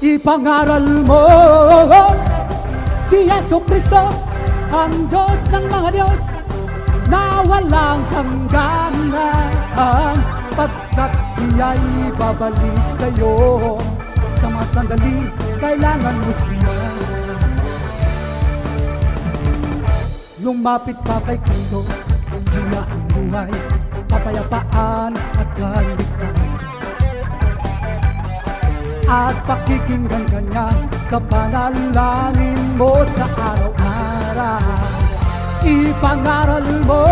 Ipangaral mo si Jesucristo, ang Diyos ng mga Diyos, na walang hangganan, pagkat siya'y babalik sa'yo. Sa mga sandali, kailangan mo siya. Lumapit ka kay Kristo, siya ang buhay, kapayapaan at kaligtasan, at pakikinggan ka niya sa panalangin mo sa araw-araw. Ipangaral mo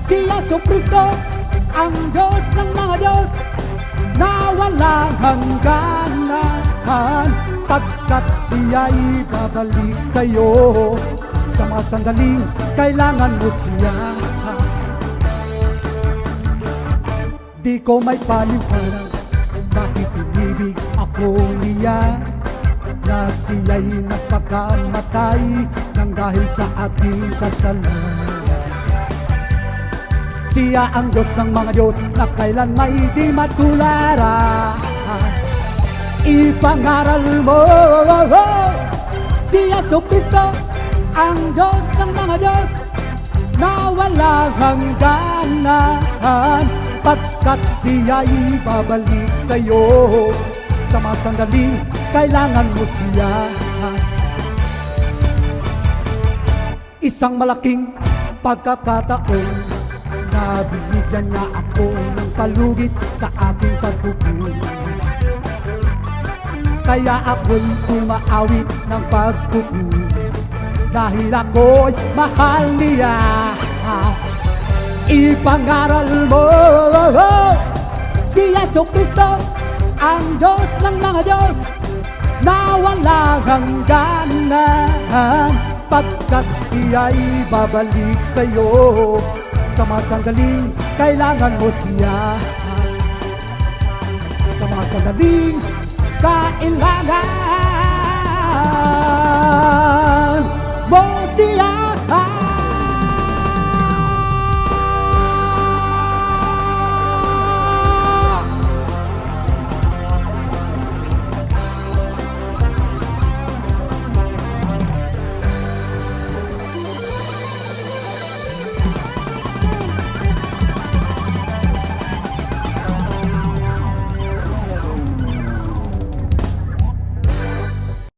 si Jesucristo, ang Diyos ng mga Diyos, na walang hangganan, pagkat siya'y babalik sa'yo. Sa mga sandaling kailangan mo siya. Di ko may paliwanag bakit inibig ako niya, na siya'y napakamatay nang dahil sa ating kasalanan. Siya ang Diyos ng mga Diyos, na kailan may di matularan. Ipangaral mo si Jesucristo, ang Diyos ng mga Diyos, na walang hangganan, pagkat siya'y babalik sa'yo. Sa mga sandaling kailangan mo siya. Isang malaking pagkakataon na binigyan niya ako ng palugit sa aking pagkukulang, kaya ako'y tumaawit ng pagkukulang, dahil ako'y mahal niya. Ipangaral mo si Jesucristo, ang Diyos ng mga Diyos, na walang hangganan, pagkat siya'y babalik sa'yo. Sa mga sandaling kailangan mo siya. Sa mga sandaling kailangan